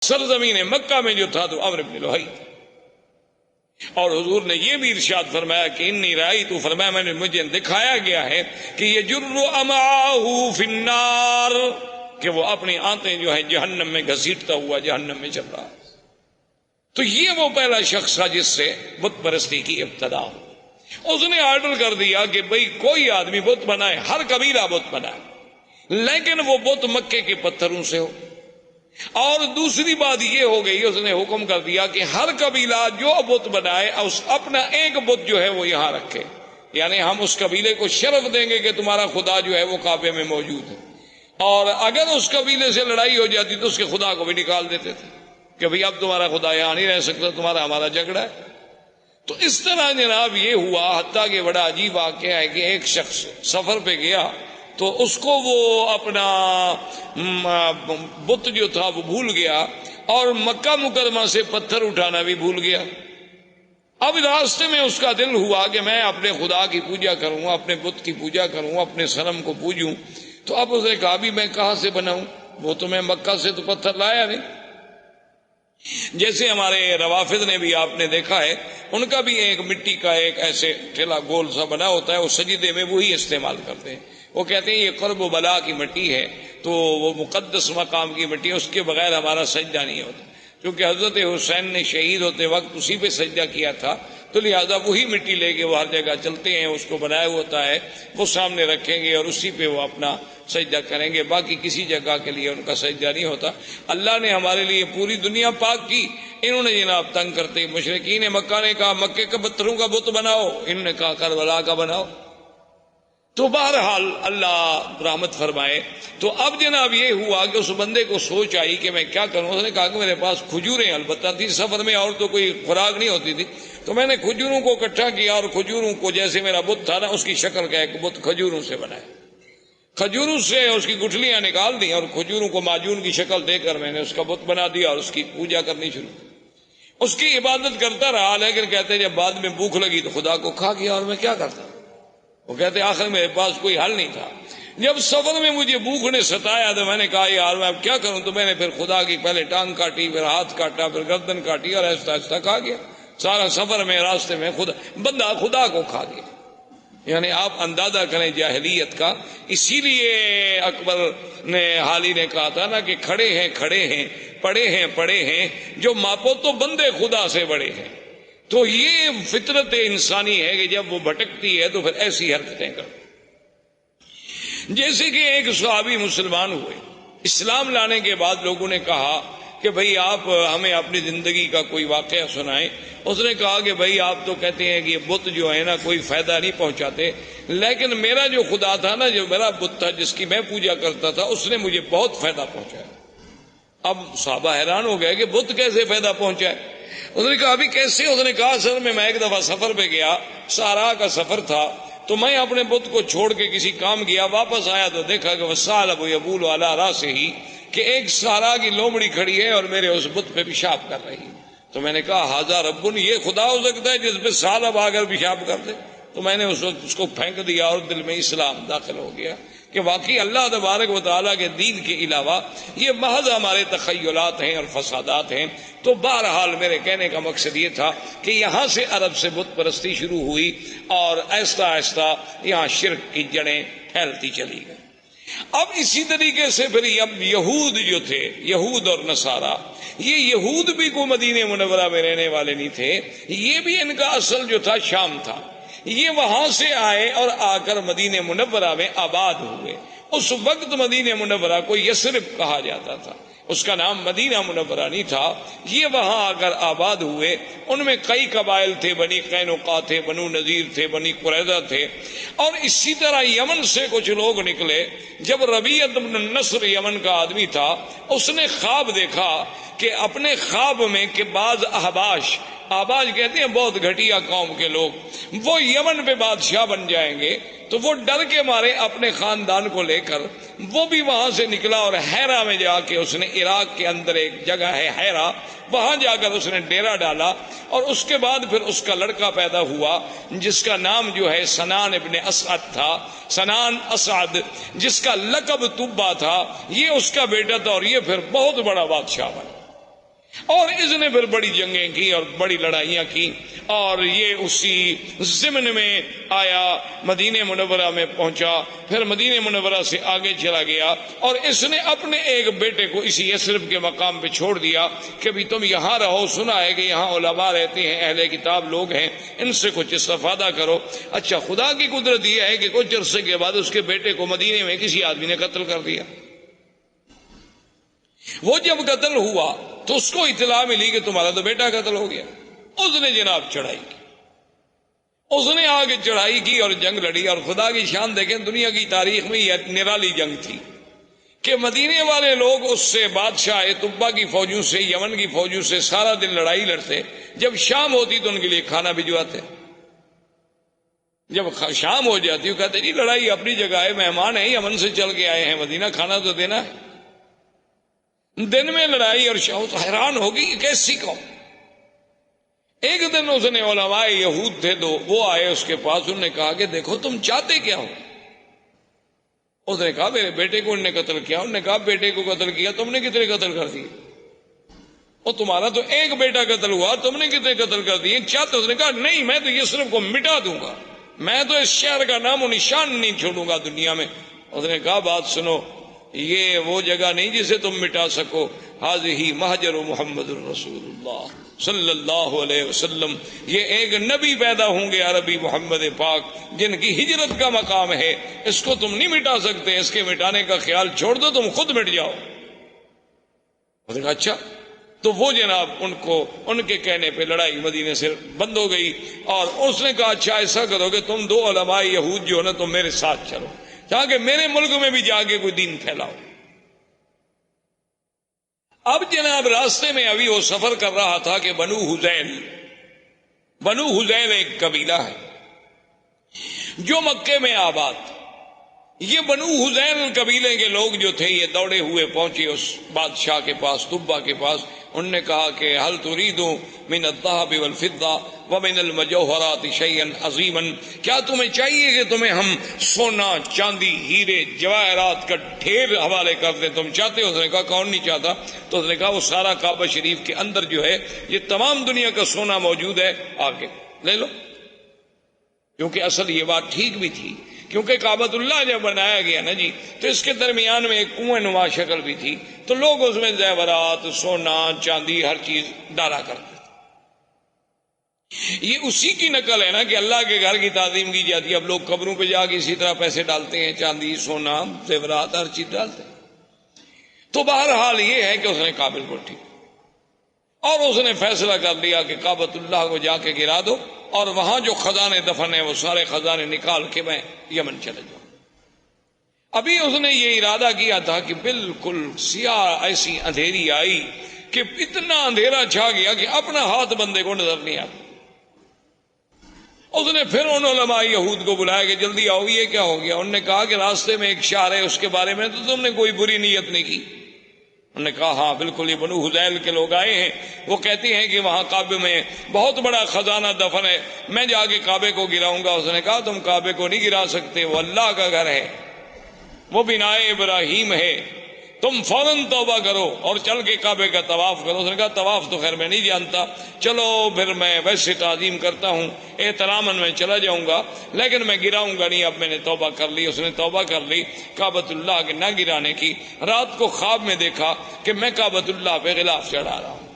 سرزمین مکہ میں جو تھا تو عمرو بن لوہی تھا. اور حضور نے یہ بھی ارشاد فرمایا کہ انی رأیت، فرمایا میں نے مجھے دکھایا گیا ہے کہ یجر امعاءہ فی النار، کہ وہ اپنی آنتیں جو ہیں جہنم میں گھسیٹتا ہوا جہنم میں چل رہا. تو یہ وہ پہلا شخص تھا جس سے بت پرستی کی ابتدا ہو. اس نے آرڈر کر دیا کہ بھئی کوئی آدمی بت بنائے، ہر قبیلہ بت بنائے، لیکن وہ بت مکے کے پتھروں سے ہو. اور دوسری بات یہ ہو گئی، اس نے حکم کر دیا کہ ہر قبیلہ جو بت بنائے اس اپنا ایک بت جو ہے وہ یہاں رکھے، یعنی ہم اس قبیلے کو شرف دیں گے کہ تمہارا خدا جو ہے وہ کعبے میں موجود ہے. اور اگر اس قبیلے سے لڑائی ہو جاتی تو اس کے خدا کو بھی نکال دیتے تھے کہ بھئی اب تمہارا خدا یہاں نہیں رہ سکتا، تمہارا ہمارا جھگڑا ہے. تو اس طرح جناب یہ ہوا، حتیٰ کہ بڑا عجیب واقعہ ہے کہ ایک شخص سفر پہ گیا تو اس کو وہ اپنا بت جو تھا وہ بھول گیا اور مکہ مکرمہ سے پتھر اٹھانا بھی بھول گیا. اب راستے میں اس کا دل ہوا کہ میں اپنے خدا کی پوجا کروں، اپنے بت کی پوجا کروں، اپنے صنم کو پوجوں. تو اب اس نے کہا بھی میں کہاں سے بناؤں، وہ تو میں مکہ سے تو پتھر لایا نہیں. جیسے ہمارے روافض نے بھی آپ نے دیکھا ہے، ان کا بھی ایک مٹی کا ایک ایسے ٹھیلا گول سا بنا ہوتا ہے، وہ سجدے میں وہی استعمال کرتے ہیں. وہ کہتے ہیں یہ قرب و بلا کی مٹی ہے، تو وہ مقدس مقام کی مٹی ہے، اس کے بغیر ہمارا سجدہ نہیں ہوتا. کیونکہ حضرت حسین نے شہید ہوتے وقت اسی پہ سجدہ کیا تھا، تو لہذا وہی مٹی لے کے وہ ہر جگہ چلتے ہیں، اس کو بنایا ہوتا ہے، وہ سامنے رکھیں گے اور اسی پہ وہ اپنا سجدہ کریں گے، باقی کسی جگہ کے لیے ان کا سجدہ نہیں ہوتا. اللہ نے ہمارے لیے پوری دنیا پاک کی، انہوں نے جناب تنگ کرتے مشرکین مکہ نے کہا مکے کے پتھروں کا بت بناؤ، انہوں نے کہا کربلا کا بناؤ. تو بہرحال اللہ رحمت فرمائے. تو اب جناب یہ ہوا کہ اس بندے کو سوچ آئی کہ میں کیا کروں. اس نے کہا کہ میرے پاس کھجوریں البتہ تھی سفر میں، اور تو کوئی خوراک نہیں ہوتی تھی، تو میں نے کھجوروں کو اکٹھا کیا اور کھجوروں کو جیسے میرا بت تھا نا اس کی شکل کا ایک بت کھجوروں سے بنایا. کھجوروں سے اس کی گٹھلیاں نکال دی اور کھجوروں کو معجون کی شکل دے کر میں نے اس کا بت بنا دیا اور اس کی پوجا کرنی شروع کی. اس کی عبادت کرتا رہا، لیکن کہتے جب بعد میں بھوک لگی تو خدا کو کھا گیا اور میں کیا کرتا. وہ کہتے آخر میرے پاس کوئی حل نہیں تھا. جب سفر میں مجھے بھوک نے ستایا تو میں نے کہا یار میں اب کیا کروں. تو میں نے پھر خدا کی پہلے ٹانگ کاٹی، پھر ہاتھ کاٹا، پھر گردن کاٹی اور آہستہ آہستہ کھا گیا. سارا سفر میں راستے میں بندہ خدا کو کھا گیا. یعنی آپ اندازہ کریں جاہلیت کا. اسی لیے اکبر نے حالی نے کہا تھا نا کہ کھڑے ہیں پڑے ہیں جو ماپو تو بندے خدا سے بڑے ہیں. تو یہ فطرت انسانی ہے کہ جب وہ بھٹکتی ہے تو پھر ایسی حرکتیں کرتی. جیسے کہ ایک صحابی مسلمان ہوئے، اسلام لانے کے بعد لوگوں نے کہا کہ بھئی آپ ہمیں اپنی زندگی کا کوئی واقعہ سنائیں. اس نے کہا کہ بھئی آپ تو کہتے ہیں کہ یہ بت جو ہے نا کوئی فائدہ نہیں پہنچاتے، لیکن میرا جو خدا تھا نا، جو میرا بت تھا جس کی میں پوجا کرتا تھا، اس نے مجھے بہت فائدہ پہنچایا. اب صحابہ حیران ہو گئے کہ بت کیسے فائدہ پہنچائے. اس نے کہا ابھی کیسے. اس نے کہا اصل میں ایک دفعہ سفر پہ گیا، صحرا کا سفر تھا، تو میں اپنے بت کو چھوڑ کے کسی کام گیا، واپس آیا تو دیکھا کہ وَالثَّعْلَبُ يَبُولُ عَلَىٰ رَأْسِهِ، کہ ایک صحرا کی لومڑی کھڑی ہے اور میرے اس بت پہ پیشاب کر رہی ہے. تو میں نے کہا ھذا رب، یہ خدا ہو سکتا ہے جس پہ ثعلب آ کر پیشاب کر دے. تو میں نے اس وقت اس کو پھینک دیا اور دل میں اسلام داخل ہو گیا کہ واقعی اللہ تبارک و تعالیٰ کے دین کے علاوہ یہ محض ہمارے تخیلات ہیں اور فسادات ہیں. تو بہرحال میرے کہنے کا مقصد یہ تھا کہ یہاں سے عرب سے بت پرستی شروع ہوئی اور آہستہ آہستہ یہاں شرک کی جڑیں پھیلتی چلی گئی. اب اسی طریقے سے پھر اب یہود جو تھے، یہود اور نصارہ، یہ یہود بھی کوئی مدینہ منورہ میں رہنے والے نہیں تھے، یہ بھی ان کا اصل جو تھا شام تھا. یہ وہاں سے آئے اور آ کر مدینہ منورہ میں آباد ہوئے. اس وقت مدینہ منورہ کو یثرب کہا جاتا تھا، اس کا نام مدینہ منورہ نہیں تھا. یہ وہاں آ کر آباد ہوئے. ان میں کئی قبائل تھے، بنی قینقاع تھے، بنو نذیر تھے، بنی قریظہ تھے، اور اسی طرح یمن سے کچھ لوگ نکلے. جب ربیعۃ بن نصر یمن کا آدمی تھا، اس نے خواب دیکھا کہ اپنے خواب میں کہ بعض احباش کہتے ہیں بہت گھٹیا قوم کے لوگ، وہ یمن پہ بادشاہ بن جائیں گے. تو وہ ڈر کے مارے اپنے خاندان کو لے کر وہ بھی وہاں سے نکلا اور حیرہ میں جا کے اس نے، عراق کے اندر ایک جگہ ہے حیرہ، وہاں جا کر اس نے ڈیرا ڈالا. اور اس کے بعد پھر اس کا لڑکا پیدا ہوا جس کا نام جو ہے سنان ابن اسعد تھا. سنان اسعد جس کا لقب طبہ تھا، یہ اس کا بیٹا تھا اور یہ پھر بہت بڑا بادشاہ بنا. اور اس نے پھر بڑی جنگیں کی اور بڑی لڑائیاں کی، اور یہ اسی ضمن میں آیا، مدینہ منورہ میں پہنچا، پھر مدینہ منورہ سے آگے چلا گیا، اور اس نے اپنے ایک بیٹے کو اسی یثرب کے مقام پہ چھوڑ دیا کہ بھی تم یہاں رہو، سنا ہے کہ یہاں علماء رہتے ہیں، اہل کتاب لوگ ہیں، ان سے کچھ استفادہ کرو۔ اچھا، خدا کی قدرت یہ ہے کہ کچھ عرصے کے بعد اس کے بیٹے کو مدینے میں کسی آدمی نے قتل کر دیا۔ وہ جب قتل ہوا تو اس کو اطلاع ملی کہ تمہارا تو بیٹا قتل ہو گیا۔ اس نے جناب چڑھائی کی، اس نے آگے چڑھائی کی اور جنگ لڑی، اور خدا کی شان دیکھیں، دنیا کی تاریخ میں یہ نرالی جنگ تھی کہ مدینے والے لوگ اس سے بادشاہ طبا کی فوجوں سے، یمن کی فوجوں سے سارا دن لڑائی لڑتے، جب شام ہوتی تو ان کے لیے کھانا بھجواتے، جب شام ہو جاتی وہ کہتے جی لڑائی اپنی جگہ ہے، مہمان ہیں یمن سے چل کے آئے ہیں مدینہ، کھانا تو دینا ہے۔ دن میں لڑائی اور شام، حیران ہوگی کہ کیسی قوم۔ ایک دن اس نے علماء یہود تھے دو، وہ آئے اس کے پاس، انہوں نے کہا کہ دیکھو تم چاہتے کیا ہو؟ اس نے کہا میرے بیٹے کو انہوں نے قتل کیا۔ انہوں نے کہا بیٹے کو قتل کیا، تم نے کتنے قتل کر دیے؟ اور تمہارا تو ایک بیٹا قتل ہوا، تم نے کتنے قتل کر دیے؟ چاہتے؟ اس نے کہا نہیں، میں تو یثرب کو مٹا دوں گا، میں تو اس شہر کا نام و نشان نہیں چھوڑوں گا دنیا میں۔ اس نے کہا بات سنو، یہ وہ جگہ نہیں جسے تم مٹا سکو، ہذہ مہجر محمد الرسول اللہ صلی اللہ علیہ وسلم، یہ ایک نبی پیدا ہوں گے عربی محمد پاک جن کی ہجرت کا مقام ہے، اس کو تم نہیں مٹا سکتے، اس کے مٹانے کا خیال چھوڑ دو، تم خود مٹ جاؤ۔ اس نے کہا اچھا۔ تو وہ جناب ان کو ان کے کہنے پہ لڑائی مدینے سے بند ہو گئی، اور اس نے کہا اچھا ایسا کرو کہ تم دو علماء یہود جو ہے نا تم میرے ساتھ چلو، تاکہ میرے ملک میں بھی جا کے کوئی دین پھیلاؤ۔ اب جناب راستے میں ابھی وہ سفر کر رہا تھا کہ بنو حذیل ایک قبیلہ ہے جو مکے میں آباد۔ یہ بنو حذیل قبیلے کے لوگ جو تھے یہ دوڑے ہوئے پہنچے اس بادشاہ کے پاس، طبا کے پاس۔ انہوں نے کہا کہ هل تريد من الذهب والفضة ومن المجوهرات شيئا عظيما، کیا تمہیں چاہیے کہ تمہیں ہم سونا، چاندی، ہیرے، جواہرات کا ڈھیر حوالے کر دیں؟ تم چاہتے ہو؟ اس نے کہا کون نہیں چاہتا۔ تو اس نے کہا وہ سارا کعبہ شریف کے اندر جو ہے یہ تمام دنیا کا سونا موجود ہے، آگے لے لو۔ کیونکہ اصل یہ بات ٹھیک بھی تھی، کیونکہ کعبۃ اللہ جب بنایا گیا نا جی تو اس کے درمیان میں ایک کنویں نما شکل بھی تھی، تو لوگ اس میں زیورات، سونا، چاندی، ہر چیز ڈالا کرتے تھے۔ یہ اسی کی نقل ہے نا کہ اللہ کے گھر کی تعظیم کی جاتی ہے، اب لوگ قبروں پہ جا کے اسی طرح پیسے ڈالتے ہیں، چاندی، سونا، زیورات، ہر چیز ڈالتے ہیں۔ تو بہرحال یہ ہے کہ اس نے قابل کو ٹھیک، اور اس نے فیصلہ کر لیا کہ کعبۃ اللہ کو جا کے گرا دو، اور وہاں جو خزانے دفن ہیں وہ سارے خزانے نکال کے میں یمن چلے جاؤں۔ ابھی اس نے یہ ارادہ کیا تھا کہ بالکل سیاہ ایسی اندھیری آئی کہ اتنا اندھیرا چھا گیا کہ اپنا ہاتھ بندے کو نظر نہیں آتا۔ اس نے پھر ان علماء یہود کو بلایا کہ جلدی آؤ، یہ کیا ہو گیا؟ انہوں نے کہا کہ راستے میں ایک شہر ہے، اس کے بارے میں تو تم نے کوئی بری نیت نہیں کی۔ انہوں نے کہا ہاں بالکل، یہ بنو حذیل کے لوگ آئے ہیں، وہ کہتے ہیں کہ وہاں کعبے میں بہت بڑا خزانہ دفن ہے، میں جا کے کعبے کو گراؤں گا۔ اس نے کہا تم کعبے کو نہیں گرا سکتے، وہ اللہ کا گھر ہے، وہ بنائے ابراہیم ہے، تم فوراً توبہ کرو اور چل کے کعبے کا طواف کرو۔ اس نے کہا طواف تو خیر میں نہیں جانتا، چلو پھر میں ویسے تعظیم کرتا ہوں، احتراماً میں چلا جاؤں گا، لیکن میں گراؤں گا نہیں، اب میں نے توبہ کر لی۔ اس نے توبہ کر لی کعبۃ اللہ کے نہ گرانے کی۔ رات کو خواب میں دیکھا کہ میں کعبۃ اللہ پہ غلاف چڑھا رہا ہوں۔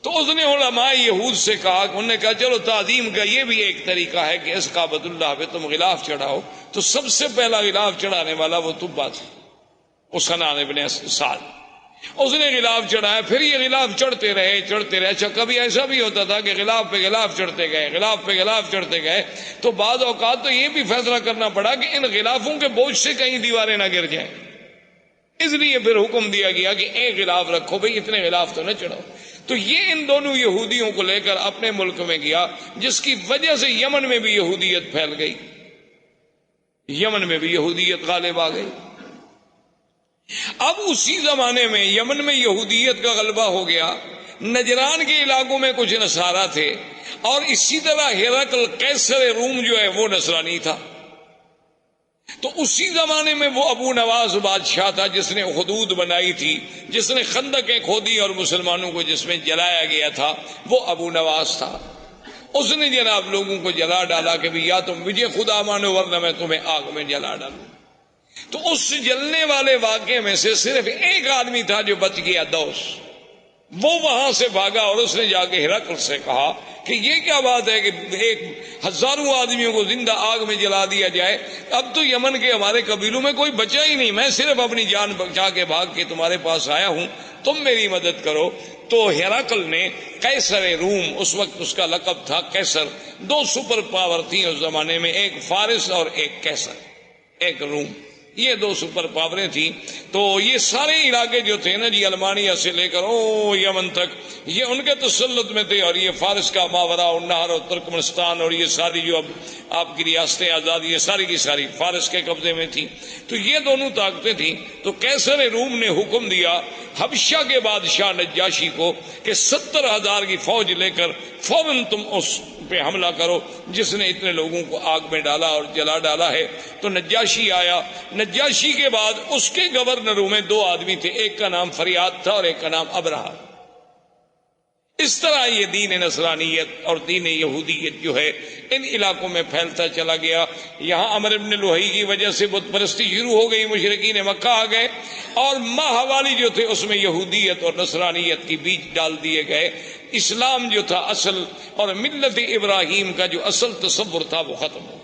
تو اس نے علماء یہود سے کہا، انہوں نے کہا چلو تعظیم کا یہ بھی ایک طریقہ ہے کہ اس کعبۃ اللہ پہ تم غلاف چڑھاؤ۔ تو سب سے پہلا غلاف چڑھانے والا وہ طبا تھا، حسنان ابن سعد۔ اس نے غلاف چڑھایا، پھر یہ غلاف چڑھتے رہے۔ اچھا کبھی ایسا بھی ہوتا تھا کہ غلاف پہ غلاف چڑھتے گئے، غلاف پہ غلاف چڑھتے گئے، تو بعض اوقات تو یہ بھی فیصلہ کرنا پڑا کہ ان غلافوں کے بوجھ سے کہیں دیواریں نہ گر جائیں، اس لیے پھر حکم دیا گیا کہ ایک غلاف رکھو، بھئی اتنے غلاف تو نہ چڑھاؤ۔ تو یہ ان دونوں یہودیوں کو لے کر اپنے ملک میں گیا، جس کی وجہ سے یمن میں بھی یہودیت پھیل گئی، یمن میں بھی یہودیت غالب آ گئی۔ اب اسی زمانے میں یمن میں یہودیت کا غلبہ ہو گیا، نجران کے علاقوں میں کچھ نصارہ تھے، اور اسی طرح ہرقل قیصر روم جو ہے وہ نصرانی تھا۔ تو اسی زمانے میں وہ ابو نواز بادشاہ تھا جس نے حدود بنائی تھی، جس نے خندقیں کھودی اور مسلمانوں کو جس میں جلایا گیا تھا، وہ ابو نواز تھا۔ اس نے جناب لوگوں کو جلا ڈالا کہ بھی یا تم مجھے خدا مانو ورنہ میں تمہیں آگ میں جلا ڈالوں۔ تو اس جلنے والے واقعے میں سے صرف ایک آدمی تھا جو بچ گیا، دوس۔ وہ وہاں سے بھاگا اور اس نے جا کے ہرقل سے کہا کہ یہ کیا بات ہے کہ ایک ہزاروں آدمیوں کو زندہ آگ میں جلا دیا جائے، اب تو یمن کے ہمارے قبیلوں میں کوئی بچا ہی نہیں، میں صرف اپنی جان بچا کے بھاگ کے تمہارے پاس آیا ہوں، تم میری مدد کرو۔ تو ہرقل نے قیصر روم، اس وقت اس کا لقب تھا قیصر، دو سپر پاور تھیں اس زمانے میں، ایک فارس اور ایک قیصر، ایک روم، یہ دو سپر پاوریں تھیں۔ تو یہ سارے علاقے جو تھے نا جی، المانیہ سے لے کر یمن تک، یہ ان کے تسلط میں تھے، اور یہ فارس کا ماورا النہر اور ترکمنستان اور یہ ساری جو اب آپ کی ریاستیں آزادی، یہ ساری کی ساری فارس کے قبضے میں تھی۔ تو یہ دونوں طاقتیں تھیں۔ تو قیصر روم نے حکم دیا حبشہ کے بادشاہ نجاشی کو کہ 70,000 کی فوج لے کر فوراً تم اس پہ حملہ کرو جس نے اتنے لوگوں کو آگ میں ڈالا اور جلا ڈالا ہے۔ تو نجاشی آیا۔ نجاشی کے بعد اس کے گورنروں میں دو آدمی تھے، ایک کا نام فریاد تھا اور ایک کا نام ابرہہ۔ اس طرح یہ دین نصرانیت اور دین یہودیت جو ہے ان علاقوں میں پھیلتا چلا گیا۔ یہاں عمرو بن لوہی کی وجہ سے بت پرستی شروع ہو گئی، مشرکین مکہ آ گئے، اور ماہوالی جو تھے اس میں یہودیت اور نصرانیت کی بیج ڈال دیے گئے۔ اسلام جو تھا اصل اور ملت ابراہیم کا جو اصل تصور تھا وہ ختم ہو۔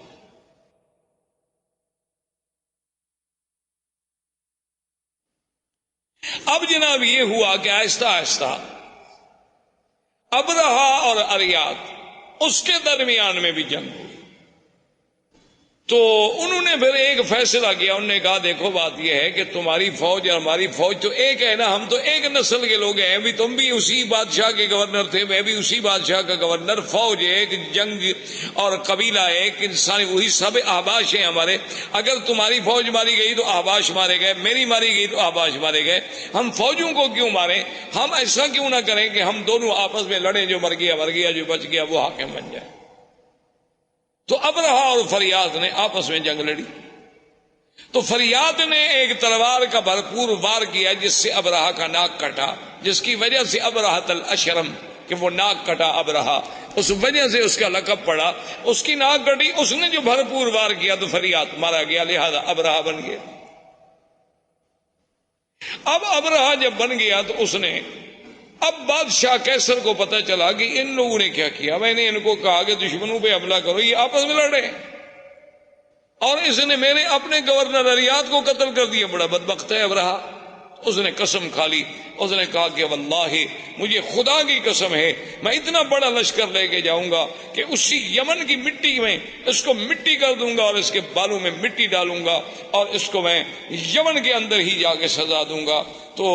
اب جناب یہ ہوا کہ آہستہ آہستہ ابرہہ اور اریاد اس کے درمیان میں بھی جنگ ہوئی۔ تو انہوں نے پھر ایک فیصلہ کیا، انہوں نے کہا دیکھو بات یہ ہے کہ تمہاری فوج اور ہماری فوج تو ایک ہے نا، ہم تو ایک نسل کے لوگ ہیں، بھی تم بھی اسی بادشاہ کے گورنر تھے، میں بھی اسی بادشاہ کا گورنر، فوج ایک، جنگ اور قبیلہ ایک، انسانی وہی، سب احباش ہیں ہمارے۔ اگر تمہاری فوج ماری گئی تو احباش مارے گئے، میری ماری گئی تو احباش مارے گئے، ہم فوجوں کو کیوں ماریں؟ ہم ایسا کیوں نہ کریں کہ ہم دونوں آپس میں لڑیں، جو مر گیا مر گیا، جو بچ گیا وہ حاکم بن جائے۔ تو ابرہہ اور فریاد نے آپس میں جنگ لڑی۔ تو فریاد نے ایک تلوار کا بھرپور وار کیا جس سے ابرہہ کا ناک کٹا، جس کی وجہ سے ابرہۃ الاشرم، کہ وہ ناک کٹا ابرہہ، اس وجہ سے اس کا لقب پڑا۔ اس کی ناک کٹی، اس نے جو بھرپور وار کیا تو فریاد مارا گیا، لہذا ابرہہ بن گیا۔ اب ابرہہ جب بن گیا تو اس نے، اب بادشاہ قیصر کو پتہ چلا کہ ان لوگوں نے کیا کیا، میں نے ان کو کہا کہ دشمنوں پہ حملہ کرو، یہ آپس میں لڑ رہے ہیں، اور اس نے میرے اپنے گورنر اریاد کو قتل کر دیا، بڑا بدبخت ہے ابرہہ۔ اس نے قسم کھا لی، اس نے کہا کہ واللہ مجھے خدا کی قسم ہے میں اتنا بڑا لشکر لے کے جاؤں گا کہ اسی یمن کی مٹی میں اس کو مٹی کر دوں گا اور اس کے بالوں میں مٹی ڈالوں گا اور اس کو میں یمن کے اندر ہی جا کے سزا دوں گا۔ تو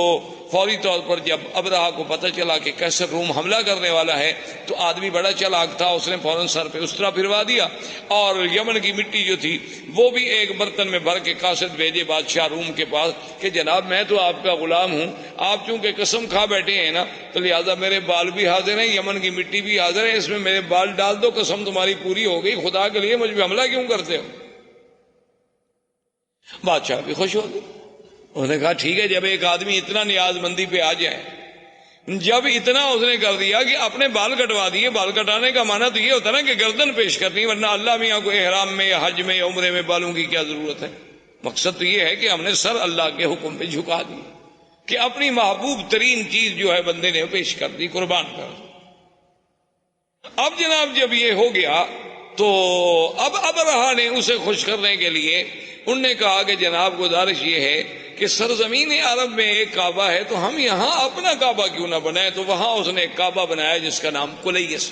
فوری طور پر جب ابرہہ کو پتہ چلا کہ قیصر روم حملہ کرنے والا ہے تو آدمی بڑا چالاک تھا، اس نے فوراً سر پہ استرا پھروا دیا اور یمن کی مٹی جو تھی وہ بھی ایک برتن میں بھر کے قاصد بھیجے بادشاہ روم کے پاس کہ جناب میں تو آپ کا غلام ہوں، آپ چونکہ قسم کھا بیٹھے ہیں نا تو لہٰذا میرے بال بھی حاضر ہیں، یمن کی مٹی بھی حاضر ہے، اس میں میرے بال ڈال دو، قسم تمہاری پوری ہو گئی، خدا کے لیے مجھ پہ حملہ کیوں کرتے ہو؟ بادشاہ بھی خوش ہو گئے، انہوں نے کہا ٹھیک ہے، جب ایک آدمی اتنا نیاز مندی پہ آ جائے، جب اتنا اس نے کر دیا کہ اپنے بال کٹوا دیے، بال کٹانے کا معنی تو یہ ہوتا نا کہ گردن پیش کرنی، ورنہ اللہ میاں کو احرام میں یا حج میں یا عمرے میں بالوں کی کیا ضرورت ہے؟ مقصد تو یہ ہے کہ ہم نے سر اللہ کے حکم پہ جھکا دی کہ اپنی محبوب ترین چیز جو ہے بندے نے پیش کر دی، قربان کر دی۔ اب جناب جب یہ ہو گیا تو اب ابرہہ نے اسے خوش کرنے کے لیے انہوں نے کہا کہ جناب گزارش یہ ہے کہ سرزمین عرب میں ایک کعبہ ہے تو ہم یہاں اپنا کعبہ کیوں نہ بنائیں؟ تو وہاں اس نے ایک کعبہ بنایا جس کا نام کلیس،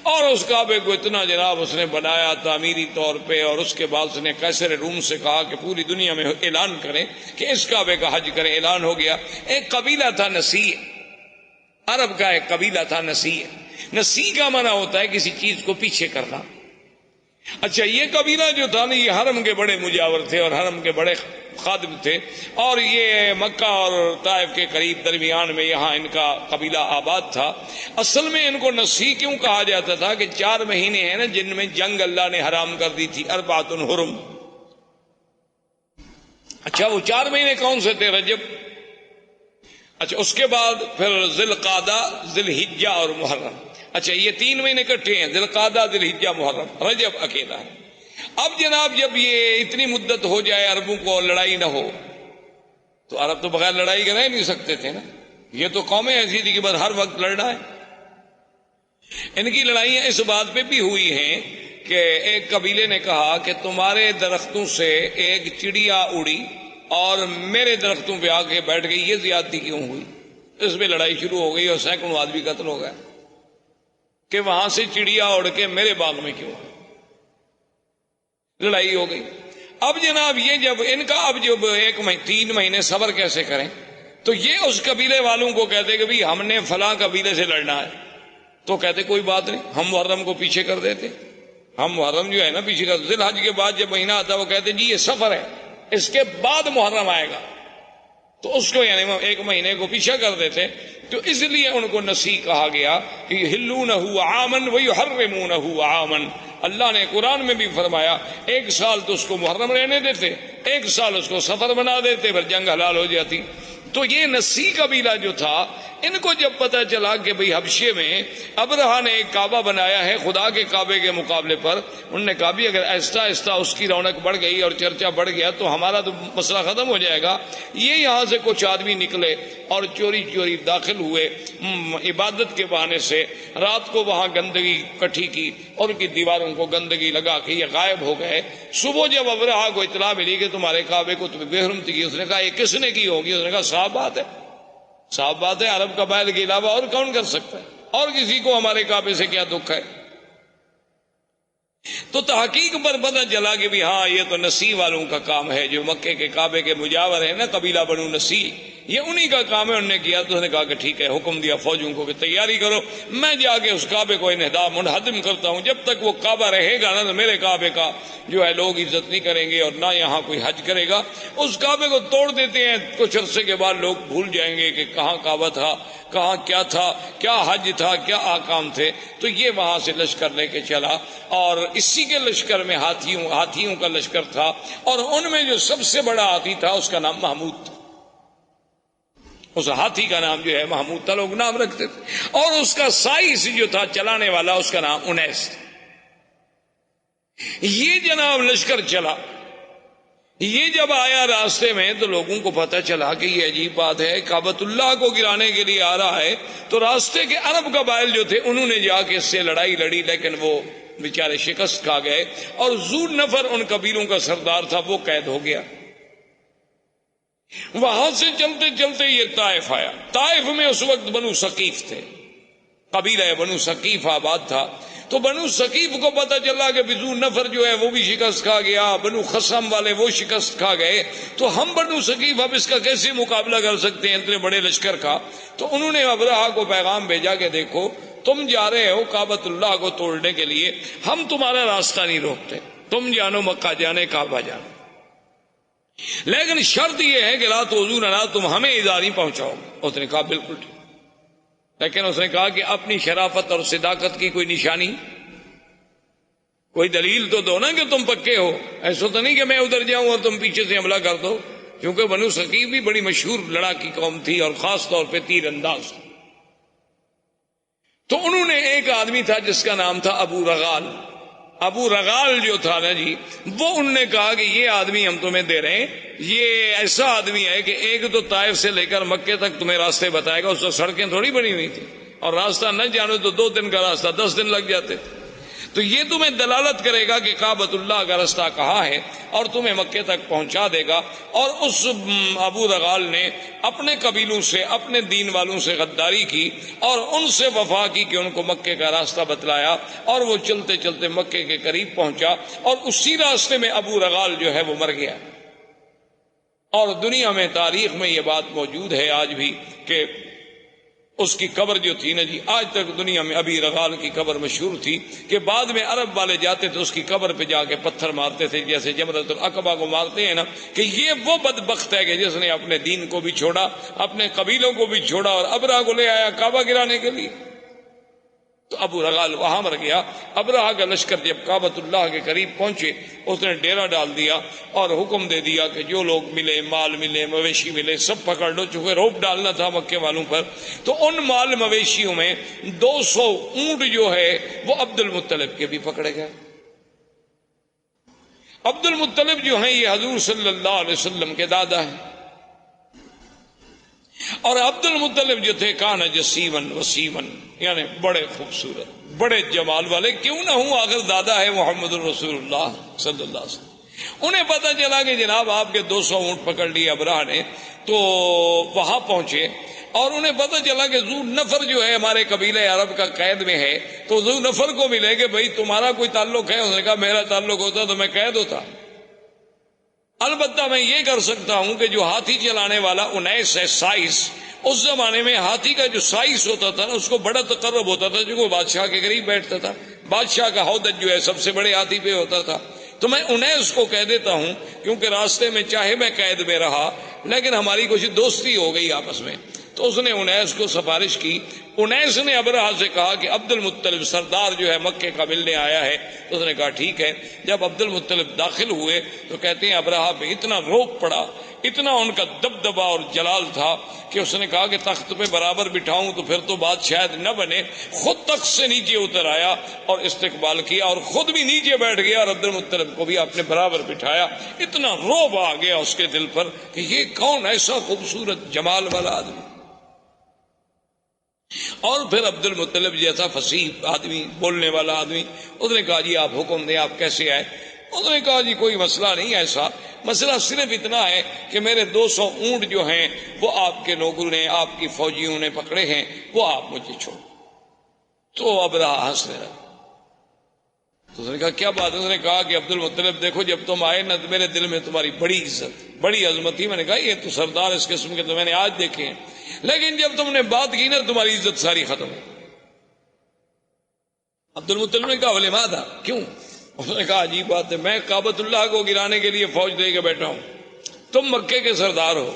اور اس کعبے کو اتنا جناب اس نے بنایا تعمیری طور پہ، اور اس کے بعد اس نے قیصر روم سے کہا کہ پوری دنیا میں اعلان کریں کہ اس کعبے کا حج کریں۔ اعلان ہو گیا۔ ایک قبیلہ تھا نسیع، عرب کا ایک قبیلہ تھا نسیع۔ نسیع کا معنی ہوتا ہے کسی چیز کو پیچھے کرنا۔ اچھا یہ قبیلہ جو تھا نا یہ حرم کے بڑے مجاور تھے اور حرم کے بڑے خادم تھے، اور یہ مکہ اور طائف کے قریب درمیان میں یہاں ان کا قبیلہ آباد تھا۔ اصل میں ان کو نسیع کیوں کہا جاتا تھا کہ 4 مہینے ہیں نا جن میں جنگ اللہ نے حرام کر دی تھی، اربعۃ حرم، اچھا وہ 4 مہینے کون سے تھے؟ رجب، اچھا اس کے بعد پھر ذی القعدہ، ذی الحجہ اور محرم. اچھا یہ 3 مہینے اکٹھے ہیں، ذی القعدہ، ذی الحجہ، محرم، رجب اکیلا ہے. اب جناب جب یہ اتنی مدت ہو جائے عربوں کو لڑائی نہ ہو، تو عرب تو بغیر لڑائی کے رہ نہیں سکتے تھے نا. یہ تو قومیں ایسی تھی کہ بس ہر وقت لڑنا ہے. ان کی لڑائیاں اس بات پہ بھی ہوئی ہیں کہ ایک قبیلے نے کہا کہ تمہارے درختوں سے ایک چڑیا اڑی اور میرے درختوں پہ آ کے بیٹھ گئی، یہ زیادتی کیوں ہوئی؟ اس میں لڑائی شروع ہو گئی اور سینکڑوں آدمی قتل ہو گئے کہ وہاں سے چڑیا اڑ کے میرے باغ میں کیوں؟ لڑائی ہو گئی. اب جناب یہ جب ان کا اب جب 3 مہینے صبر کیسے کریں، تو یہ اس قبیلے والوں کو کہتے کہ بھئی ہم نے فلاں قبیلے سے لڑنا ہے. تو کہتے کوئی بات نہیں، ہم محرم کو پیچھے کر دیتے. ہم محرم جو ہے نا پیچھے کر، ذی الحج کے بعد جب مہینہ آتا وہ کہتے جی یہ سفر ہے، اس کے بعد محرم آئے گا، تو اس کو یعنی 1 مہینے کو پیچھے کر دیتے. تو اس لیے ان کو نسی کہا گیا کہ یحلونہ عاما ویحرمونہ عاما. اللہ نے قرآن میں بھی فرمایا 1 سال تو اس کو محرم رہنے دیتے، 1 سال اس کو سفر بنا دیتے، پھر جنگ حلال ہو جاتی. تو یہ نسی قبیلہ جو تھا، ان کو جب پتہ چلا کہ بھئی حبشے میں ابرہا نے ایک کعبہ بنایا ہے خدا کے کعبے کے مقابلے پر، انہوں نے کہا بھی اگر آہستہ آہستہ اس کی رونق بڑھ گئی اور چرچا بڑھ گیا تو ہمارا تو مسئلہ ختم ہو جائے گا. یہ یہاں سے کچھ آدمی نکلے اور چوری چوری داخل ہوئے عبادت کے بہانے سے، رات کو وہاں گندگی کٹھی کی اور ان کی دیواروں کو گندگی لگا کے یہ غائب ہو گئے. صبح جب ابرہا کو اطلاع ملی کہ تمہارے کعبے کو تمہیں بے حرمتی کی، اس نے کہا یہ کس نے کی ہوگی؟ اس نے کہا صاف بات ہے، صاف بات ہے، عرب قبائل کے علاوہ اور کون کر سکتا ہے، اور کسی کو ہمارے کعبے سے کیا دکھ ہے؟ تو تحقیق پر پتہ چلا کہ بھی ہاں یہ تو نسی والوں کا کام ہے، جو مکے کے کعبے کے مجاور ہے نا قبیلہ بنو نسی، یہ انہی کا کام ہے. انہوں نے کیا تو اس نے کہا کہ ٹھیک ہے، حکم دیا فوجوں کو کہ تیاری کرو، میں جا کے اس کعبے کو منہدم کرتا ہوں. جب تک وہ کعبہ رہے گا نا تو میرے کعبے کا جو ہے لوگ عزت نہیں کریں گے اور نہ یہاں کوئی حج کرے گا. اس کعبے کو توڑ دیتے ہیں، کچھ عرصے کے بعد لوگ بھول جائیں گے کہ کہاں کعبہ تھا، کہاں کیا تھا، کیا حج تھا، کیا احکام تھے. تو یہ وہاں سے لشکر لے کے چلا، اور اسی کے لشکر میں ہاتھیوں کا لشکر تھا، اور ان میں جو سب سے بڑا ہاتھی تھا اس کا نام محمود تھا. اس ہاتھی کا نام جو ہے محمود تھا، لوگ نام رکھتے تھے. اور اس کا سائز جو تھا چلانے والا، اس کا نام انیس تھا. یہ جناب لشکر چلا، یہ جب آیا راستے میں تو لوگوں کو پتہ چلا کہ یہ عجیب بات ہے، کعبۃ اللہ کو گرانے کے لیے آ رہا ہے. تو راستے کے عرب قبائل جو تھے انہوں نے جا کے اس سے لڑائی لڑی، لیکن وہ بیچارے شکست کھا گئے، اور ذو نفر ان قبیلوں کا سردار تھا، وہ قید ہو گیا. وہاں سے چلتے چلتے یہ طائف آیا. طائف میں اس وقت بنو ثقیف تھے، قبیلہ بنو ثقیف آباد تھا. تو بنو ثقیف کو پتہ چلا کہ ذو نفر جو ہے وہ بھی شکست کھا گیا، بنو خصم والے وہ شکست کھا گئے، تو ہم بنو ثقیف اب اس کا کیسے مقابلہ کر سکتے ہیں اتنے بڑے لشکر کا. تو انہوں نے ابرہا کو پیغام بھیجا کہ دیکھو تم جا رہے ہو کعبۃ اللہ کو توڑنے کے لیے، ہم تمہارا راستہ نہیں روکتے، تم جانو مکہ جانے، کعبہ جانے، لیکن شرط یہ ہے کہ لا تؤذوننا، تم ہمیں ایذا نہیں پہنچاؤ. اس نے کہا بالکل ٹھیک، لیکن اس نے کہا کہ اپنی شرافت اور صداقت کی کوئی نشانی، کوئی دلیل تو دو نا کہ تم پکے ہو. ایسا تو نہیں کہ میں ادھر جاؤں اور تم پیچھے سے حملہ کر دو، کیونکہ بنو ثقیف بھی بڑی مشہور لڑاکی قوم تھی اور خاص طور پہ تیر انداز. تو انہوں نے ایک آدمی تھا جس کا نام تھا ابو رغال. ابو رغال جو تھا نا جی، وہ انہوں نے کہا کہ یہ آدمی ہم تمہیں دے رہے ہیں، یہ ایسا آدمی ہے کہ ایک تو طائف سے لے کر مکے تک تمہیں راستے بتائے گا. اس وقت سڑکیں تھوڑی بنی ہوئی تھی، اور راستہ نہ جانو تو 2 دن کا راستہ 10 دن لگ جاتے تھے. تو یہ تمہیں دلالت کرے گا کہ کعبۃ اللہ کا راستہ کہاں ہے، اور تمہیں مکے تک پہنچا دے گا. اور اس ابو رغال نے اپنے قبیلوں سے، اپنے دین والوں سے غداری کی اور ان سے وفا کی کہ ان کو مکے کا راستہ بتلایا، اور وہ چلتے چلتے مکے کے قریب پہنچا، اور اسی راستے میں ابو رغال جو ہے وہ مر گیا. اور دنیا میں تاریخ میں یہ بات موجود ہے آج بھی کہ اس کی قبر جو تھی نا جی، آج تک دنیا میں ابی رغال کی قبر مشہور تھی کہ بعد میں عرب والے جاتے تھے اس کی قبر پہ جا کے پتھر مارتے تھے، جیسے جمرۃ العقبہ کو مارتے ہیں نا، کہ یہ وہ بدبخت ہے کہ جس نے اپنے دین کو بھی چھوڑا، اپنے قبیلوں کو بھی چھوڑا، اور ابرہا کو لے آیا کعبہ گرانے کے لیے. تو ابو رغال وہاں مر گیا۔ ابرہہ کا لشکر جب کعبۃ اللہ کے قریب پہنچے اس نے ڈیرا ڈال دیا اور حکم دے دیا کہ جو لوگ ملے، مال ملے، مویشی ملے، سب پکڑ لو، چونکہ روپ ڈالنا تھا مکے والوں پر۔ تو ان مال مویشیوں میں 200 اونٹ جو ہے وہ عبد المطلب کے بھی پکڑے گئے۔ عبد المطلب جو ہیں یہ حضور صلی اللہ علیہ وسلم کے دادا ہیں، اور عبد المطلب جو تھے کان جسیمن وسیمن، یعنی بڑے خوبصورت، بڑے جمال والے، کیوں نہ ہوں آخر دادا ہے محمد الرسول اللہ صلی اللہ علیہ وسلم۔ انہیں پتہ چلا کہ جناب آپ کے 200 اونٹ پکڑ لیے ابرہہ نے، تو وہاں پہنچے اور انہیں پتہ چلا کہ ذو نفر جو ہے ہمارے قبیلہ عرب کا قید میں ہے، تو ذو نفر کو ملے کہ بھئی تمہارا کوئی تعلق ہے؟ اس نے کہا میرا تعلق ہوتا تو میں قید ہوتا، البتہ میں یہ کر سکتا ہوں کہ جو ہاتھی چلانے والا انیس ہے، سائس، اس زمانے میں ہاتھی کا جو سائس ہوتا تھا نا اس کو بڑا تقرب ہوتا تھا، جو وہ بادشاہ کے قریب بیٹھتا تھا، بادشاہ کا ہودج جو ہے سب سے بڑے ہاتھی پہ ہوتا تھا، تو میں انیس کو کہہ دیتا ہوں، کیونکہ راستے میں چاہے میں قید میں رہا لیکن ہماری کچھ دوستی ہو گئی آپس میں، تو اس نے انیس کو سفارش کی۔ انیس نے ابرہہ سے کہا کہ عبد المطلب سردار جو ہے مکے کا ملنے آیا ہے، تو اس نے کہا ٹھیک ہے۔ جب عبد المطلب داخل ہوئے تو کہتے ہیں ابرہہ پہ اتنا روب پڑا، اتنا ان کا دبدبا اور جلال تھا کہ اس نے کہا کہ تخت پہ برابر بٹھاؤں تو پھر تو بات شاید نہ بنے، خود تخت سے نیچے اتر آیا اور استقبال کیا اور خود بھی نیچے بیٹھ گیا اور عبد المطلب کو بھی اپنے برابر بٹھایا۔ اتنا روب آ گیا اس کے دل پر کہ یہ کون ایسا خوبصورت جمال والا آدمی، اور پھر عبد المطلب جیسا فصیح آدمی، بولنے والا آدمی، اس نے کہا جی آپ حکم دیں، آپ کیسے آئے؟ اس نے کہا جی کوئی مسئلہ نہیں ایسا، مسئلہ صرف اتنا ہے کہ میرے 200 اونٹ جو ہیں وہ آپ کے لوگوں نے، آپ کی فوجیوں نے پکڑے ہیں، وہ آپ مجھے چھوڑ۔ تو ابرہہ ہنسنے لگا، تو اس نے کہا کیا بات ہے؟ اس نے کہا کہ عبد المطلب دیکھو جب تم آئے نا میرے دل میں تمہاری بڑی عزت، بڑی عظمت تھی، میں نے کہا یہ تو سردار اس قسم کے تو میں نے آج دیکھے ہیں، لیکن جب تم نے بات کی نا تمہاری عزت ساری ختم ہے۔ عبد المطلب نے کہا ولی ماذا، کیوں؟ اس نے کہا عجیب بات ہے، میں کعبۃ اللہ کو گرانے کے لیے فوج دے کے بیٹھا ہوں، تم مکے کے سردار ہو،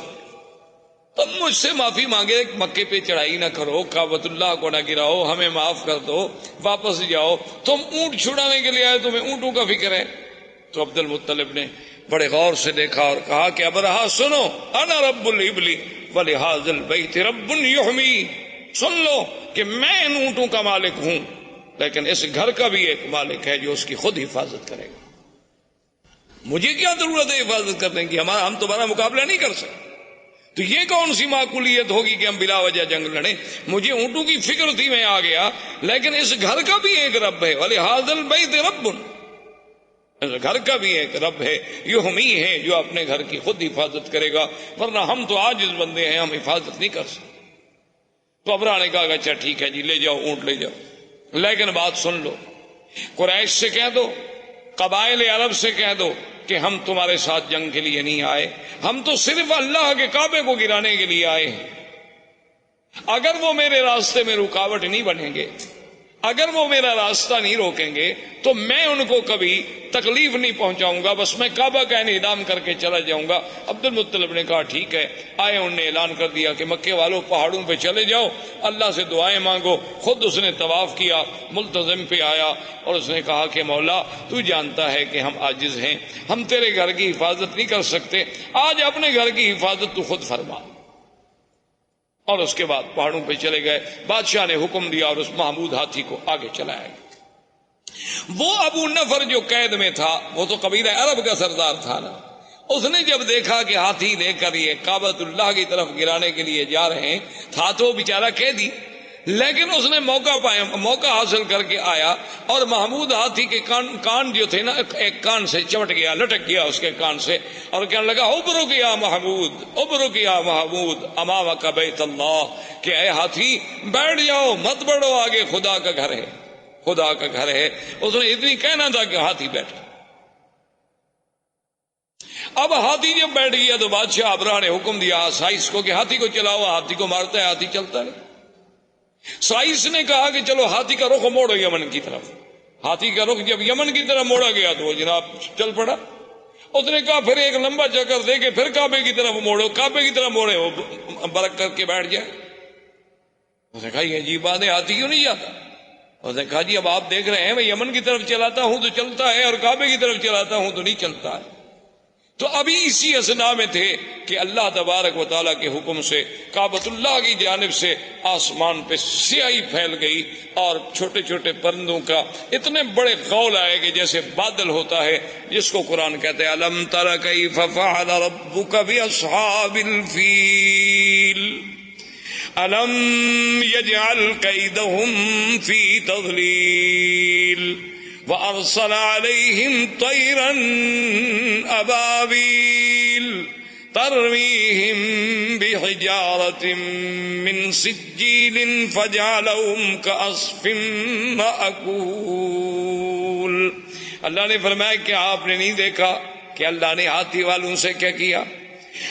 تم مجھ سے معافی مانگے، مکے پہ چڑھائی نہ کرو، کعبۃ اللہ کو نہ گراؤ، ہمیں معاف کر دو، واپس جاؤ، تم اونٹ چھڑانے کے لیے آئے، تمہیں اونٹوں کا فکر ہے۔ تو عبد المطلب نے بڑے غور سے دیکھا اور کہا کہ ابرہہ سنو، انا رب الابل ولہذا البیت رب یحمی، سن لو کہ میں ان اونٹوں کا مالک ہوں، لیکن اس گھر کا بھی ایک مالک ہے جو اس کی خود حفاظت کرے گا، مجھے کیا ضرورت ہے حفاظت کرنے کی، ہم تمہارا مقابلہ نہیں کر سکتے، تو یہ کون سی معقولیت ہوگی کہ ہم بلا وجہ جنگ لڑیں؟ مجھے اونٹوں کی فکر تھی، میں آ گیا، لیکن اس گھر کا بھی ایک رب ہے، ولہذا البیت رب، اس گھر کا بھی ایک رب ہے، یحمی ہے جو اپنے گھر کی خود حفاظت کرے گا، ورنہ ہم تو عاجز بندے ہیں، ہم حفاظت نہیں کر سکتے۔ تو ابرہہ نے کہا کہ اچھا ٹھیک ہے جی، لے جاؤ اونٹ لے جاؤ، لیکن بات سن لو، قریش سے کہہ دو، قبائل عرب سے کہہ دو کہ ہم تمہارے ساتھ جنگ کے لیے نہیں آئے، ہم تو صرف اللہ کے کعبے کو گرانے کے لیے آئے ہیں، اگر وہ میرے راستے میں رکاوٹ نہیں بنیں گے، اگر وہ میرا راستہ نہیں روکیں گے تو میں ان کو کبھی تکلیف نہیں پہنچاؤں گا، بس میں کعبہ کا انہدام کر کے چلا جاؤں گا۔ عبد المطلب نے کہا ٹھیک ہے، آئے، انہوں نے اعلان کر دیا کہ مکے والوں پہاڑوں پہ چلے جاؤ، اللہ سے دعائیں مانگو۔ خود اس نے طواف کیا، ملتزم پہ آیا اور اس نے کہا کہ مولا تو جانتا ہے کہ ہم عاجز ہیں، ہم تیرے گھر کی حفاظت نہیں کر سکتے، آج اپنے گھر کی حفاظت تو خود فرما۔ اور اس کے بعد پہاڑوں پہ چلے گئے، بادشاہ نے حکم دیا اور اس محمود ہاتھی کو آگے چلایا گیا۔ وہ ابو نفر جو قید میں تھا وہ تو قبیلہ عرب کا سردار تھا نا، اس نے جب دیکھا کہ ہاتھی لے کر یہ کعبۃ اللہ کی طرف گرانے کے لیے جا رہے ہیں، تھا تو بیچارہ قیدی، لیکن اس نے موقع حاصل کر کے آیا اور محمود ہاتھی کے کان جو تھے نا، ایک کان سے چمٹ گیا، لٹک گیا اس کے کان سے، اور کہنے لگا ابرک یا محمود، ابرک یا محمود امامک بیت اللہ، کہ اے ہاتھی بیٹھ جاؤ، مت بڑھو، آگے خدا کا گھر ہے، خدا کا گھر ہے۔ اس نے اتنی کہنا تھا کہ ہاتھی بیٹھ۔ اب ہاتھی جب بیٹھ گیا تو بادشاہ ابرہہ نے حکم دیا سائس کو کہ ہاتھی کو چلاؤ، ہاتھی کو مارتا ہے، ہاتھی چلتا ہے۔ سائس نے کہا کہ چلو ہاتھی کا رخ موڑو یمن کی طرف۔ ہاتھی کا رخ جب یمن کی طرف موڑا گیا تو وہ جناب چل پڑا۔ اس نے کہا پھر ایک لمبا چکر دے کے پھر کعبے کی طرف موڑو، کعبے کی طرف موڑے وہ برک کر کے بیٹھ جائے۔ اس نے کہا یہ عجیب بات ہے، ہاتھی کیوں نہیں جاتا؟ اس نے کہا جی اب آپ دیکھ رہے ہیں میں یمن کی طرف چلاتا ہوں تو چلتا ہے اور کعبے کی طرف چلاتا ہوں تو نہیں چلتا ہے. تو ابھی اسی اسنا میں تھے کہ اللہ تبارک و تعالیٰ کے حکم سے کعبۃ اللہ کی جانب سے آسمان پہ سیاہی پھیل گئی اور چھوٹے چھوٹے پرندوں کا اتنے بڑے غول آئے کہ جیسے بادل ہوتا ہے جس کو قرآن کہتے ہیں الم تر کیف فعل ربک باصحاب الفیل الم یجعل کیدہم فی تضلیل وَأَرْسَلَ عَلَيْهِمْ طَيْرًا أَبَابِيلَ تَرْمِيهِمْ بِحِجَارَةٍ مِّن سِجِّيلٍ فَجَعَلَهُمْ كَعَصْفٍ مَّأْكُولٍ. اللہ نے فرمایا کہ آپ نے نہیں دیکھا کہ اللہ نے ہاتھی والوں سے کیا کیا؟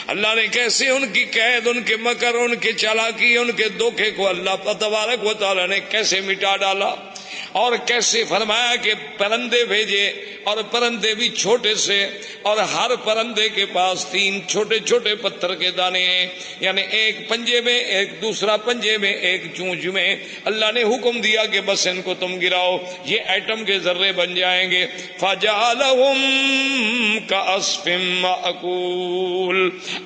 اللہ نے کیسے ان کی قید، ان کے مکر، ان کے چالاکی، ان کے دھوکے کو اللہ تبارک و تعالیٰ نے کیسے مٹا ڈالا، اور کیسے فرمایا کہ پرندے بھیجے اور پرندے بھی چھوٹے سے، اور ہر پرندے کے پاس 3 چھوٹے چھوٹے پتھر کے دانے ہیں، یعنی ایک پنجے میں، ایک دوسرا پنجے میں، ایک چونچ میں. اللہ نے حکم دیا کہ بس ان کو تم گراؤ، یہ ایٹم کے ذرے بن جائیں گے. فَجَعَلَهُمْ كَعَصْفٍ مَّأْكُولٍ،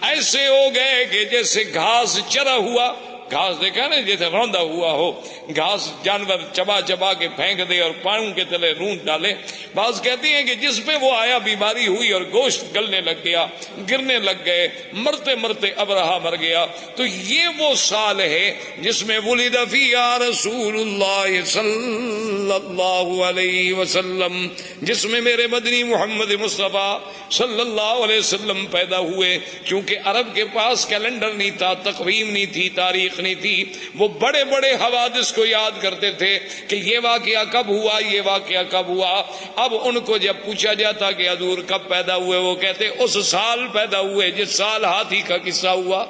ایسے ہو گئے کہ جیسے گھاس چرا ہوا، گھاس دیکھا نا جیسے روندا ہوا ہو، گھاس جانور چبا چبا کے پھینک دے اور پاؤں کے تلے رونت ڈالے. بعض کہتی ہیں کہ جس پہ وہ آیا بیماری ہوئی اور گوشت گلنے لگ گیا، گرنے لگ گئے، مرتے مرتے ابرہا مر گیا. تو یہ وہ سال ہے جس میں ولد فیہا رسول اللہ صلی اللہ علیہ وسلم، جس میں میرے مدنی محمد مصطفیٰ صلی اللہ علیہ وسلم پیدا ہوئے. کیونکہ عرب کے پاس کیلنڈر نہیں تھا، تقویم نہیں تھی، تاریخ نہیں تھی. وہ بڑے بڑے حوادث کو یاد کرتے تھے کہ یہ واقعہ کب ہوا، یہ واقعہ کب ہوا. اب ان کو جب پوچھا جاتا کہ حضور کب پیدا ہوئے، وہ کہتے اس سال پیدا ہوئے جس سال ہاتھی کا قصہ ہوا،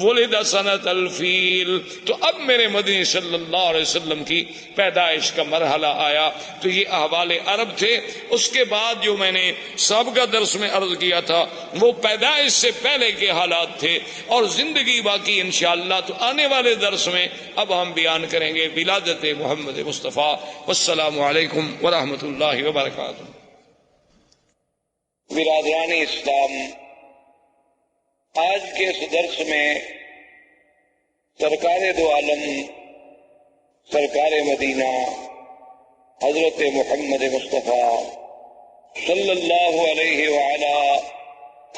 ولد سنۃ الفیل. تو اب میرے مدنی صلی اللہ علیہ وسلم کی پیدائش کا مرحلہ آیا. تو یہ احوال عرب تھے. اس کے بعد جو میں نے سابقہ درس میں عرض کیا تھا وہ پیدائش سے پہلے کے حالات تھے، اور زندگی باقی انشاءاللہ تو آنے والے درس میں اب ہم بیان کریں گے ولادت محمد مصطفیٰ. والسلام علیکم ورحمۃ اللہ وبرکاتہ. برادران اسلام، آج کے اس درس میں سرکار دو عالم، سرکار مدینہ حضرت محمد مصطفیٰ صلی اللہ علیہ وعلا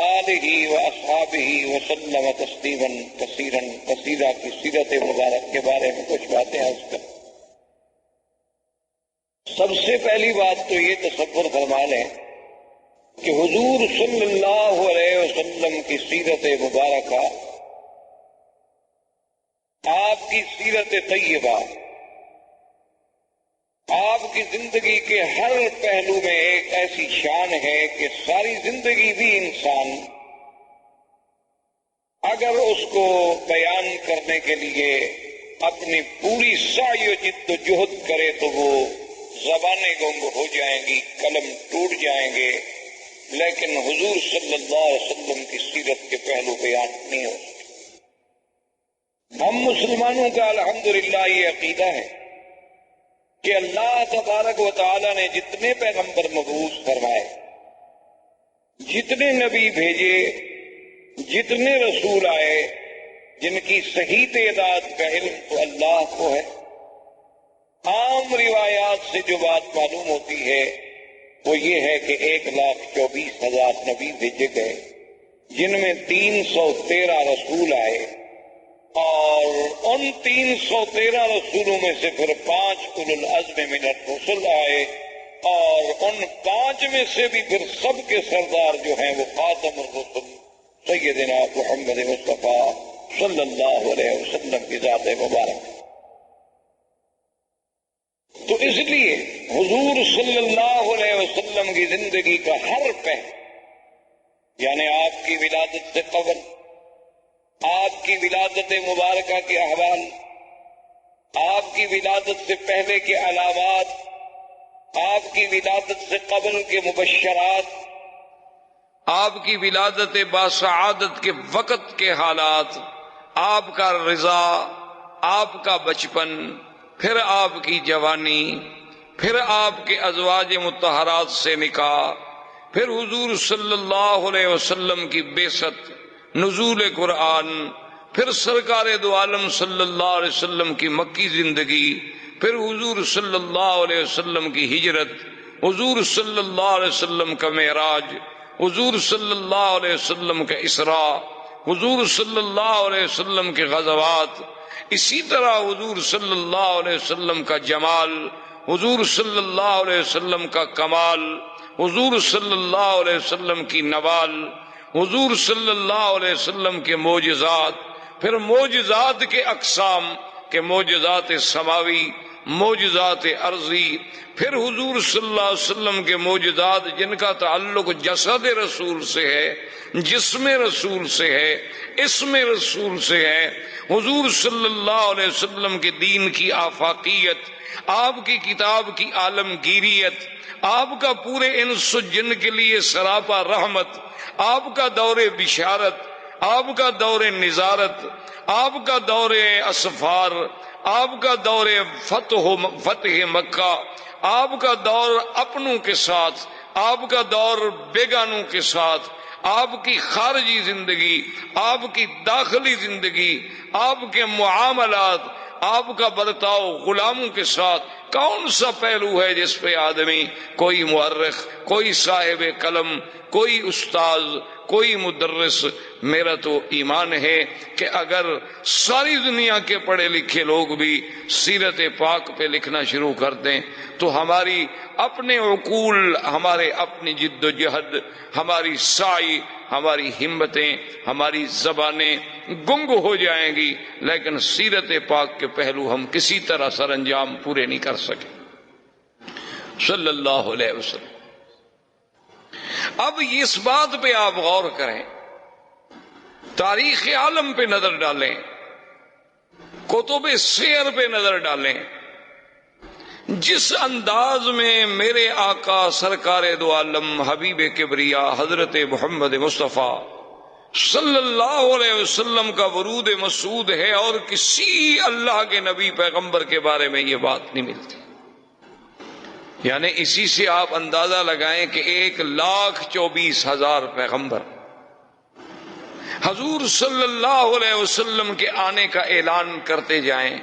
آلہ و اصحابہ وسلم تسلیما کثیرا کثیرا کی سیرت مبارک کے بارے میں کچھ باتیں عرض کریں. سب سے پہلی بات تو یہ تصور فرما لیں کہ حضور صلی اللہ علیہ وسلم کی سیرت مبارکہ، آپ کی سیرت طیبہ، آپ کی زندگی کے ہر پہلو میں ایک ایسی شان ہے کہ ساری زندگی بھی انسان اگر اس کو بیان کرنے کے لیے اپنی پوری سعی و جد و جہد کرے تو وہ زبانیں گنگ ہو جائیں گی، قلم ٹوٹ جائیں گے، لیکن حضور صلی اللہ علیہ وسلم کی سیرت کے پہلو بیان نہیں ہو سکتے. ہم مسلمانوں کا الحمدللہ یہ عقیدہ ہے کہ اللہ تبارک و تعالی نے جتنے پیغمبر مبعوث فرمائے، جتنے نبی بھیجے، جتنے رسول آئے، جن کی صحیح تعداد کا علم تو اللہ کو ہے. عام روایات سے جو بات معلوم ہوتی ہے وہ یہ ہے کہ 1,24,000 نبی بھیجے گئے، جن میں 313 رسول آئے، اور ان 313 رسولوں میں سے پھر 5 اولو العزم من الرسل آئے، اور ان 5 میں سے بھی پھر سب کے سردار جو ہیں وہ خاتم الرسل سیدنا محمد مصطفیٰ صلی اللہ علیہ وسلم کی ذات مبارک. تو اس لیے حضور صلی اللہ علیہ وسلم کی زندگی کا ہر پہلو، یعنی آپ کی ولادت سے قبل، آپ کی ولادت مبارکہ کے احوال، آپ کی ولادت سے پہلے کے علامات، آپ کی ولادت سے قبل کے مبشرات، آپ کی ولادت باسعادت کے وقت کے حالات، آپ کا رضا، آپ کا بچپن، پھر آپ کی جوانی، پھر آپ کے ازواج مطہرات سے نکاح، پھر حضور صلی اللہ علیہ وسلم کی بعثت، نزول قرآن، پھر سرکار دو عالم صلی اللہ علیہ وسلم کی مکی زندگی، پھر حضور صلی اللہ علیہ وسلم کی ہجرت، حضور صلی اللہ علیہ وسلم کا معراج، حضور صلی اللہ علیہ وسلم کا اسراء، حضور صلی اللہ علیہ وسلم کے غزوات، اسی طرح حضور صلی اللہ علیہ وسلم کا جمال، حضور صلی اللہ علیہ وسلم کا کمال، حضور صلی اللہ علیہ وسلم کی نوال، حضور صلی اللہ علیہ وسلم کے معجزات، پھر معجزات کے اقسام کے معجزات سماوی، معجزات ارضی، پھر حضور صلی اللہ علیہ وسلم کے معجزات جن کا تعلق جسد رسول سے ہے، جسم رسول سے ہے، اسم رسول سے ہے، حضور صلی اللہ علیہ وسلم کے دین کی آفاقیت، آپ کی کتاب کی عالمگیریت، آپ کا پورے انس و جن کے لیے سراپا رحمت، آپ کا دور بشارت، آپ کا دور نظارت، آپ کا دور اسفار، آپ کا دور فتح مکہ، آپ کا دور اپنوں کے ساتھ، آپ کا دور بیگانوں کے ساتھ، آپ کی خارجی زندگی، آپ کی داخلی زندگی، آپ کے معاملات، آپ کا برتاؤ غلاموں کے ساتھ، کون سا پہلو ہے جس پہ آدمی، کوئی مورخ، کوئی صاحب قلم، کوئی استاذ، کوئی مدرس، میرا تو ایمان ہے کہ اگر ساری دنیا کے پڑھے لکھے لوگ بھی سیرت پاک پہ لکھنا شروع کر دیں تو ہماری اپنے عقول، ہمارے اپنی جد و جہد، ہماری سعی، ہماری ہمتیں، ہماری زبانیں گنگ ہو جائیں گی، لیکن سیرت پاک کے پہلو ہم کسی طرح سر انجام پورے نہیں کر سکے صلی اللہ علیہ وسلم۔ اب اس بات پہ آپ غور کریں، تاریخ عالم پہ نظر ڈالیں، کتب سیر پہ نظر ڈالیں، جس انداز میں میرے آقا سرکار دو عالم حبیب کبریا حضرت محمد مصطفیٰ صلی اللہ علیہ وسلم کا ورود مسعود ہے، اور کسی اللہ کے نبی پیغمبر کے بارے میں یہ بات نہیں ملتی۔ یعنی اسی سے آپ اندازہ لگائیں کہ 1,24,000 پیغمبر حضور صلی اللہ علیہ وسلم کے آنے کا اعلان کرتے جائیں۔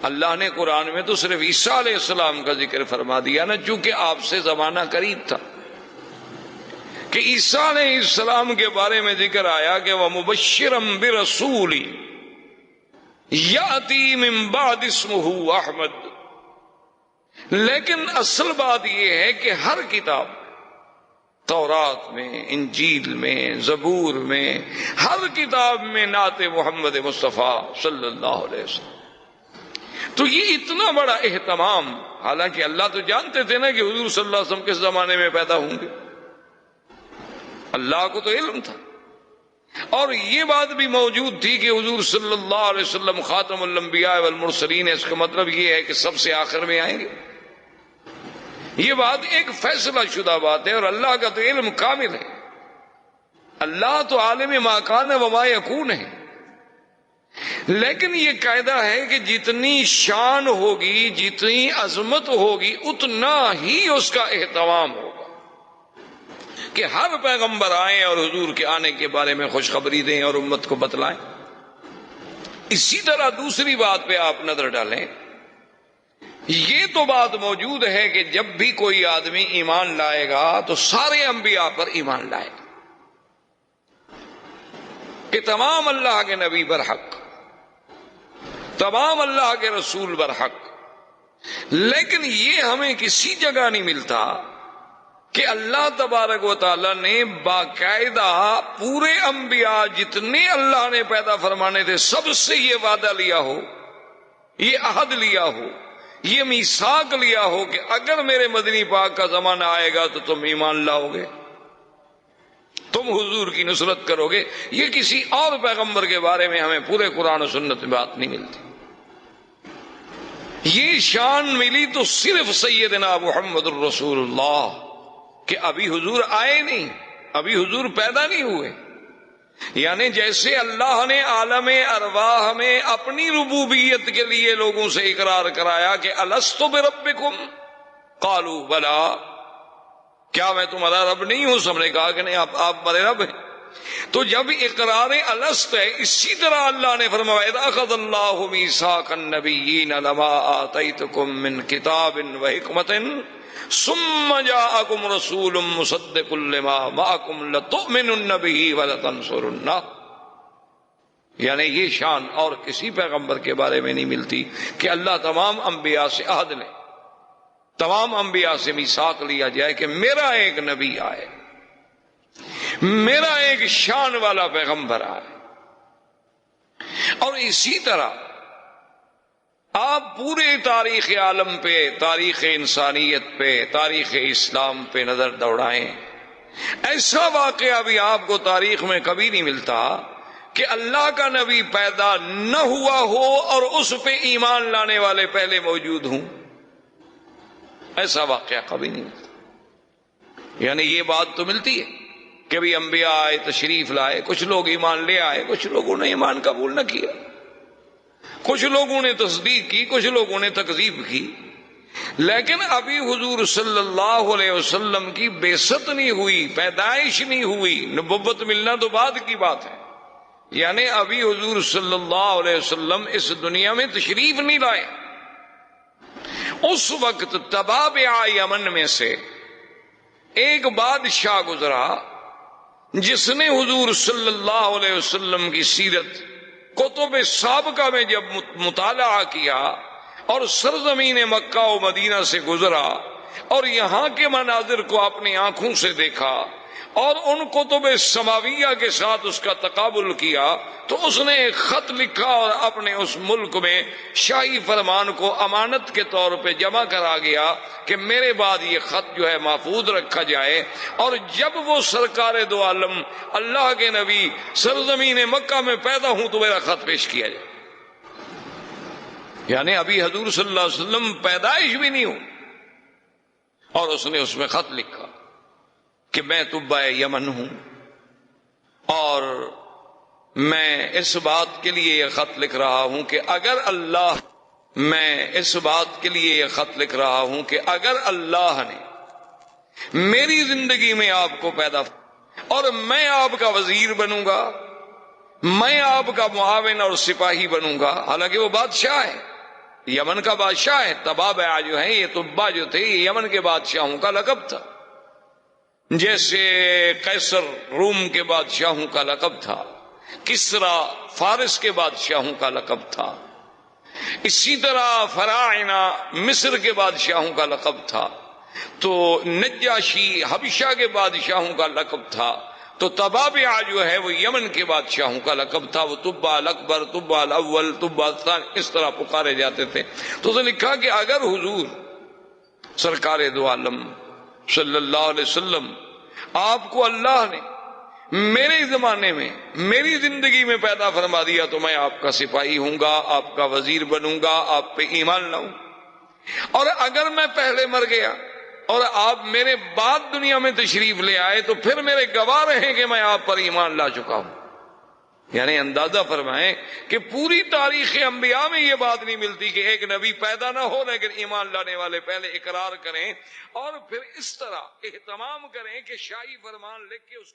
اللہ نے قرآن میں تو صرف عیسیٰ علیہ السلام کا ذکر فرما دیا نا، چونکہ آپ سے زمانہ قریب تھا، کہ عیسیٰ علیہ السلام کے بارے میں ذکر آیا کہ وَمُبَشِّرًا بِرَسُولٍ يَأْتِي مِن بَعْدِ اسْمُهُ احمد۔ لیکن اصل بات یہ ہے کہ ہر کتاب، تورات میں، انجیل میں، زبور میں، ہر کتاب میں نعت محمد مصطفیٰ صلی اللہ علیہ وسلم۔ تو یہ اتنا بڑا اہتمام، حالانکہ اللہ تو جانتے تھے نا کہ حضور صلی اللہ علیہ وسلم کس زمانے میں پیدا ہوں گے، اللہ کو تو علم تھا، اور یہ بات بھی موجود تھی کہ حضور صلی اللہ علیہ وسلم خاتم الانبیاء والمرسلین، اس کا مطلب یہ ہے کہ سب سے آخر میں آئیں گے۔ یہ بات ایک فیصلہ شدہ بات ہے، اور اللہ کا تو علم کامل ہے، اللہ تو عالم ما کان وما یکون ہے۔ لیکن یہ قاعدہ ہے کہ جتنی شان ہوگی، جتنی عظمت ہوگی، اتنا ہی اس کا اہتمام ہوگا کہ ہر پیغمبر آئیں اور حضور کے آنے کے بارے میں خوشخبری دیں اور امت کو بتلائیں۔ اسی طرح دوسری بات پہ آپ نظر ڈالیں، یہ تو بات موجود ہے کہ جب بھی کوئی آدمی ایمان لائے گا تو سارے انبیاء پر ایمان لائے گا، کہ تمام اللہ کے نبی برحق، تمام اللہ کے رسول برحق۔ لیکن یہ ہمیں کسی جگہ نہیں ملتا کہ اللہ تبارک و تعالی نے باقاعدہ پورے انبیاء جتنے اللہ نے پیدا فرمانے تھے سب سے یہ وعدہ لیا ہو، یہ عہد لیا ہو، یہ میثاق لیا ہو کہ اگر میرے مدنی پاک کا زمانہ آئے گا تو تم ایمان لاؤ گے، تم حضور کی نصرت کرو گے۔ یہ کسی اور پیغمبر کے بارے میں ہمیں پورے قرآن و سنت میں بات نہیں ملتی۔ یہ شان ملی تو صرف سیدنا محمد الرسول اللہ، کہ ابھی حضور آئے نہیں، ابھی حضور پیدا نہیں ہوئے، یعنی جیسے اللہ نے عالم ارواح میں اپنی ربوبیت کے لیے لوگوں سے اقرار کرایا کہ الست بربکم قالوا بلا، کیا میں تمہارا رب نہیں ہوں؟ سب نے کہا کہ نہیں، آپ ہمارے رب ہیں۔ تو جب اقرار الست ہے، اسی طرح اللہ نے فرمایا اذ اخذ اللہ میثاق النبیین لما آتیتکم من کتاب و حکمت ثم جاءکم رسول مصدق لما معکم لتؤمنن به ولتنصرنہ۔ یعنی یہ شان اور کسی پیغمبر کے بارے میں نہیں ملتی کہ اللہ تمام انبیاء سے عہد لے، تمام انبیاء سے میثاق لیا جائے کہ میرا ایک نبی آئے، میرا ایک شان والا پیغمبر آئے۔ اور اسی طرح آپ پورے تاریخ عالم پہ، تاریخ انسانیت پہ، تاریخ اسلام پہ نظر دوڑائیں، ایسا واقعہ بھی آپ کو تاریخ میں کبھی نہیں ملتا کہ اللہ کا نبی پیدا نہ ہوا ہو اور اس پہ ایمان لانے والے پہلے موجود ہوں، ایسا واقعہ کبھی نہیں ملتا۔ یعنی یہ بات تو ملتی ہے کہ بھی انبیاء آئے، تشریف لائے، کچھ لوگ ایمان لے آئے، کچھ لوگوں نے ایمان قبول نہ کیا، کچھ لوگوں نے تصدیق کی، کچھ لوگوں نے تکذیب کی، لیکن ابھی حضور صلی اللہ علیہ وسلم کی بعثت نہیں ہوئی، پیدائش نہیں ہوئی، نبوت ملنا تو بعد کی بات ہے۔ یعنی ابھی حضور صلی اللہ علیہ وسلم اس دنیا میں تشریف نہیں لائے۔ اس وقت تبابع یمن میں سے ایک بادشاہ گزرا جس نے حضور صلی اللہ علیہ وسلم کی سیرت کتب سابقہ میں جب مطالعہ کیا اور سرزمین مکہ و مدینہ سے گزرا اور یہاں کے مناظر کو اپنی آنکھوں سے دیکھا اور ان کتب سماویہ کے ساتھ اس کا تقابل کیا، تو اس نے ایک خط لکھا اور اپنے اس ملک میں شاہی فرمان کو امانت کے طور پہ جمع کرا گیا کہ میرے بعد یہ خط جو ہے محفوظ رکھا جائے، اور جب وہ سرکار دو عالم اللہ کے نبی سرزمین مکہ میں پیدا ہوں تو میرا خط پیش کیا جائے۔ یعنی ابھی حضور صلی اللہ علیہ وسلم پیدائش بھی نہیں ہوں اور اس نے اس میں خط لکھا کہ میں تبع یمن ہوں اور میں اس بات کے لیے یہ خط لکھ رہا ہوں کہ اگر اللہ نے میری زندگی میں آپ کو پیدا اور میں آپ کا وزیر بنوں گا، میں آپ کا معاون اور سپاہی بنوں گا، حالانکہ وہ بادشاہ ہے، یمن کا بادشاہ ہے۔ تبابع جو ہے، یہ تبا جو تھے، یہ یمن کے بادشاہوں کا لقب تھا، جیسے قیصر روم کے بادشاہوں کا لقب تھا، کسرا فارس کے بادشاہوں کا لقب تھا، اسی طرح فراعنہ مصر کے بادشاہوں کا لقب تھا، تو نجاشی حبشہ کے بادشاہوں کا لقب تھا، تو تبابع جو ہے وہ یمن کے بادشاہوں کا لقب تھا۔ وہ تبع الاکبر، تبع الاول، تبع الثانی، اس طرح پکارے جاتے تھے۔ تو اس نے لکھا کہ اگر حضور سرکار دو عالم صلی اللہ علیہ وسلم آپ کو اللہ نے میرے زمانے میں میری زندگی میں پیدا فرما دیا تو میں آپ کا سپاہی ہوں گا، آپ کا وزیر بنوں گا، آپ پہ ایمان لاؤں، اور اگر میں پہلے مر گیا اور آپ میرے بعد دنیا میں تشریف لے آئے تو پھر میرے گواہ رہیں کہ میں آپ پر ایمان لا چکا ہوں۔ یعنی اندازہ فرمائیں کہ پوری تاریخ انبیاء میں یہ بات نہیں ملتی کہ ایک نبی پیدا نہ ہو لیکن ایمان لانے والے پہلے اقرار کریں اور پھر اس طرح اہتمام کریں کہ شاہی فرمان لکھ کے اس کو